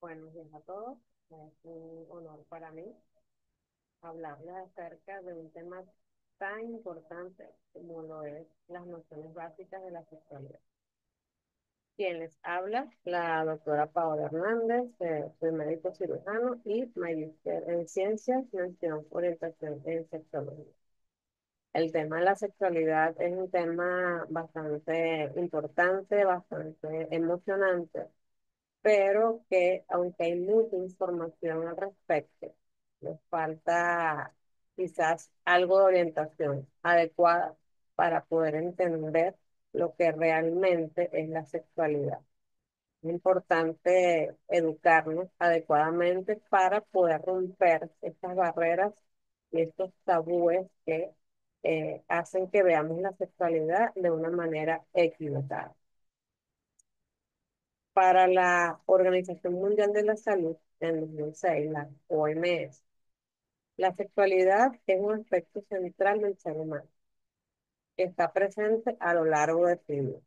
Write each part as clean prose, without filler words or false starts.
Buenos días a todos. Es un honor para mí hablarles acerca de un tema tan importante como lo es las nociones básicas de la sexualidad. Quien les habla, la doctora Paola Hernández, soy médico cirujano y magíster en ciencias, mención orientación en sexología. El tema de la sexualidad es un tema bastante importante, bastante emocionante, pero que aunque hay mucha información al respecto, nos falta quizás algo de orientación adecuada para poder entender lo que realmente es la sexualidad. Es importante educarnos adecuadamente para poder romper estas barreras y estos tabúes que hacen que veamos la sexualidad de una manera equivocada. Para la Organización Mundial de la Salud, en 2006, la OMS, la sexualidad es un aspecto central del ser humano que está presente a lo largo de su vida.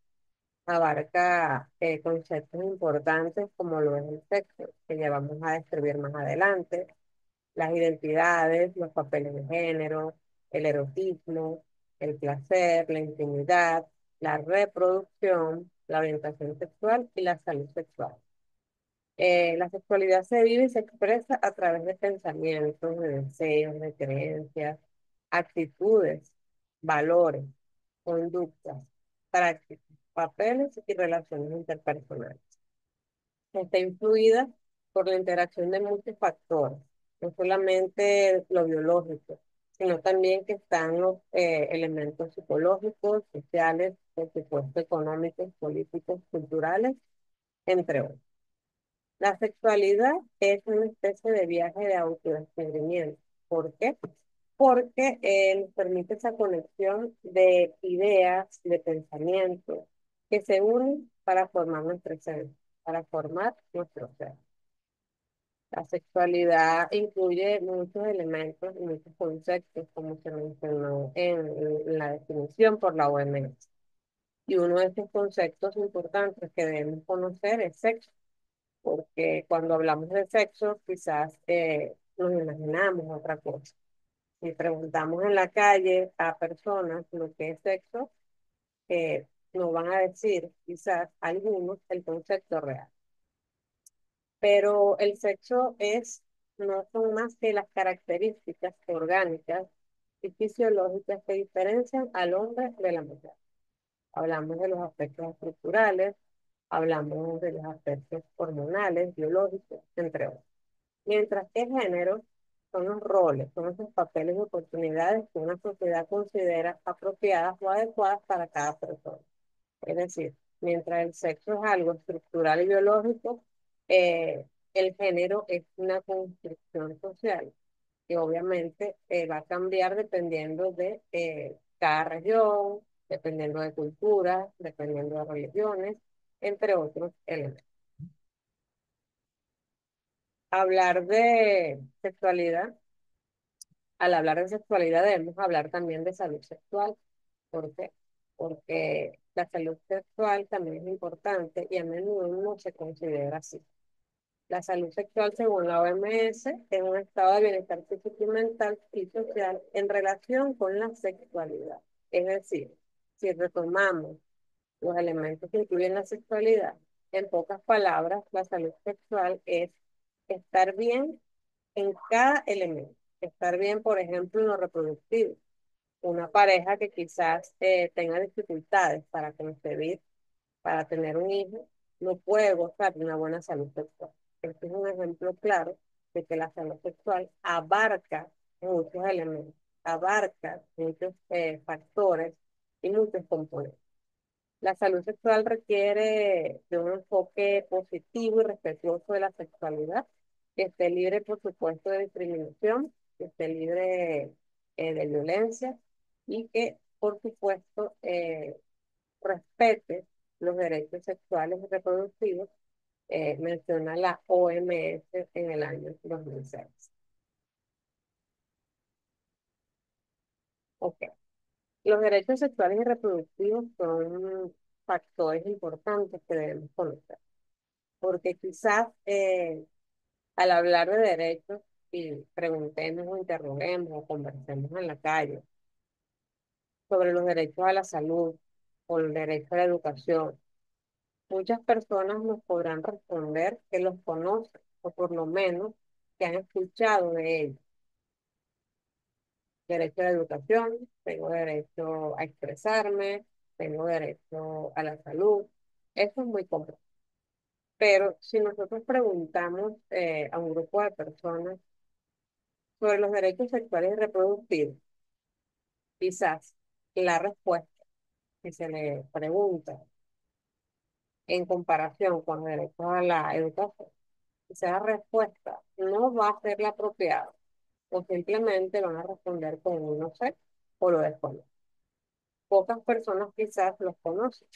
Abarca conceptos importantes como lo es el sexo, que ya vamos a describir más adelante, las identidades, los papeles de género, el erotismo, el placer, la intimidad, la reproducción, la orientación sexual y la salud sexual. La sexualidad se vive y se expresa a través de pensamientos, de deseos, de creencias, actitudes, valores, conductas, prácticas, papeles y relaciones interpersonales. Está influida por la interacción de muchos factores, no solamente lo biológico, sino también que están los elementos psicológicos, sociales, por supuesto, económicos, políticos, culturales, entre otros. La sexualidad es una especie de viaje de autodescubrimiento. ¿Por qué? Porque nos permite esa conexión de ideas, de pensamientos, que se unen para formar nuestro ser, para formar nuestro ser. La sexualidad incluye muchos elementos y muchos conceptos, como se mencionó en la definición por la OMS. Y uno de estos conceptos importantes que debemos conocer es sexo, porque cuando hablamos de sexo, quizás nos imaginamos otra cosa. Si preguntamos en la calle a personas lo que es sexo, nos van a decir quizás algunos el concepto real. Pero el sexo no son más que las características orgánicas y fisiológicas que diferencian al hombre de la mujer. Hablamos de los aspectos estructurales, hablamos de los aspectos hormonales, biológicos, entre otros. Mientras que género son los roles, son esos papeles y oportunidades que una sociedad considera apropiadas o adecuadas para cada persona. Es decir, mientras el sexo es algo estructural y biológico, el género es una construcción social que obviamente va a cambiar dependiendo de cada región, dependiendo de culturas, dependiendo de religiones, entre otros elementos. Hablar de sexualidad Al hablar de sexualidad debemos hablar también de salud sexual. ¿Por qué? Porque la salud sexual también es importante y a menudo no se considera así. La salud sexual, según la OMS, es un estado de bienestar físico y mental y social en relación con la sexualidad. Es decir, si retomamos los elementos que incluyen la sexualidad, en pocas palabras, la salud sexual es estar bien en cada elemento. Estar bien, por ejemplo, en lo reproductivo. Una pareja que quizás tenga dificultades para concebir, para tener un hijo, no puede gozar de una buena salud sexual. Este es un ejemplo claro de que la salud sexual abarca muchos elementos, abarca muchos factores y muchos componentes. La salud sexual requiere de un enfoque positivo y respetuoso de la sexualidad, que esté libre, por supuesto, de discriminación, que esté libre de violencia y que, por supuesto, respete los derechos sexuales y reproductivos, menciona la OMS en el año 2006. Ok. Los derechos sexuales y reproductivos son factores importantes que debemos conocer. porque quizás al hablar de derechos y preguntemos o interroguemos o conversemos en la calle sobre los derechos a la salud o el derecho a la educación, muchas personas nos podrán responder que los conocen o por lo menos que han escuchado de ellos. Derecho a la educación, tengo derecho a expresarme, tengo derecho a la salud. Eso es muy común. Pero si nosotros preguntamos a un grupo de personas sobre los derechos sexuales y reproductivos, quizás la respuesta que se le pregunta en comparación con los derechos a la educación, esa respuesta no va a ser la apropiada o simplemente van a responder con un no sé o lo desconozco. Pocas personas quizás los conocen.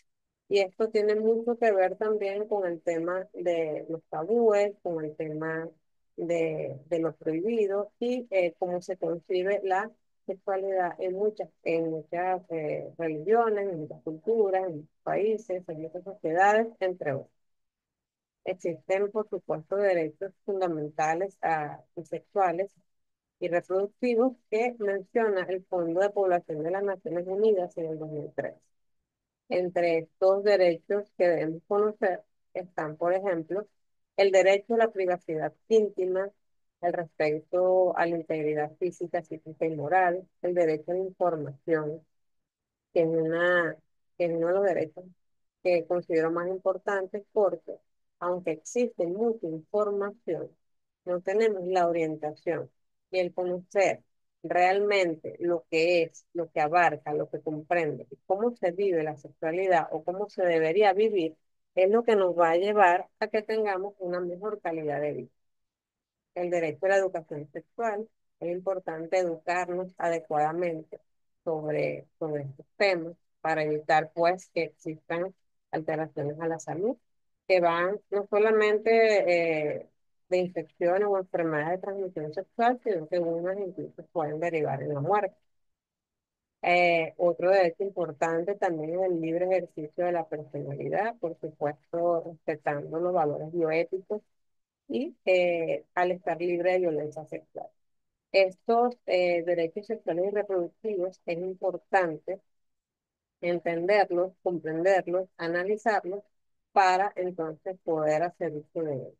Y esto tiene mucho que ver también con el tema de los tabúes, con el tema de lo prohibido y cómo se concibe la sexualidad en muchas religiones, en muchas culturas, en muchos países, en muchas sociedades, entre otros. Existen, por supuesto, derechos fundamentales y sexuales y reproductivos que menciona el Fondo de Población de las Naciones Unidas en el 2003. Entre estos derechos que debemos conocer están, por ejemplo, el derecho a la privacidad íntima, el respeto a la integridad física, psíquica y moral, el derecho a la información, que es que es uno de los derechos que considero más importantes porque, aunque existe mucha información, no tenemos la orientación y el conocer realmente lo que es, lo que abarca, lo que comprende y cómo se vive la sexualidad o cómo se debería vivir, es lo que nos va a llevar a que tengamos una mejor calidad de vida. El derecho a la educación sexual, es importante educarnos adecuadamente sobre estos temas para evitar pues que existan alteraciones a la salud que van no solamente de infecciones o enfermedades de transmisión sexual, sino que unas incluso pueden derivar en la muerte. Otro derecho importante también es el libre ejercicio de la personalidad, por supuesto, respetando los valores bioéticos y al estar libre de violencia sexual. Estos derechos sexuales y reproductivos es importante entenderlos, comprenderlos, analizarlos para entonces poder hacer uso de ellos.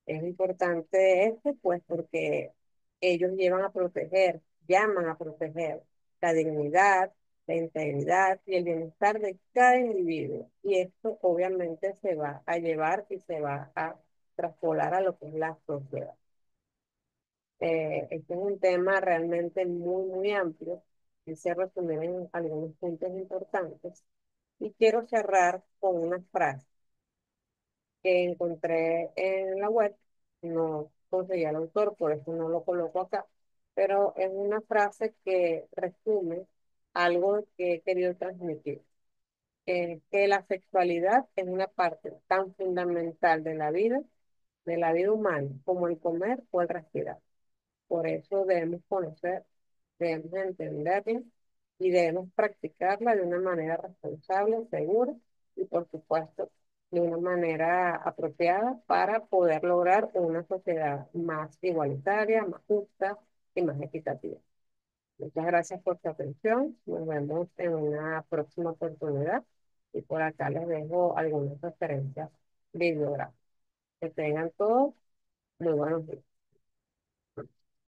Es importante este, pues, porque ellos llevan a proteger, llaman a proteger la dignidad, la integridad y el bienestar de cada individuo. Y esto obviamente se va a llevar y se va a traspolar a lo que es la sociedad. Este es un tema realmente muy amplio. Quise resumir en algunos puntos importantes. Y quiero cerrar con una frase que encontré en la web. No conseguí al autor, por eso no lo coloco acá. Pero es una frase que resume algo que he querido transmitir. Que la sexualidad es una parte tan fundamental de la vida humana, como el comer o el respirar. Por eso debemos conocer, debemos entenderla y debemos practicarla de una manera responsable, segura y, por supuesto, de una manera apropiada para poder lograr una sociedad más igualitaria, más justa y más equitativa. Muchas gracias por su atención. Nos vemos en una próxima oportunidad y por acá les dejo algunas referencias bibliográficas. Que tengan todos muy buenos días.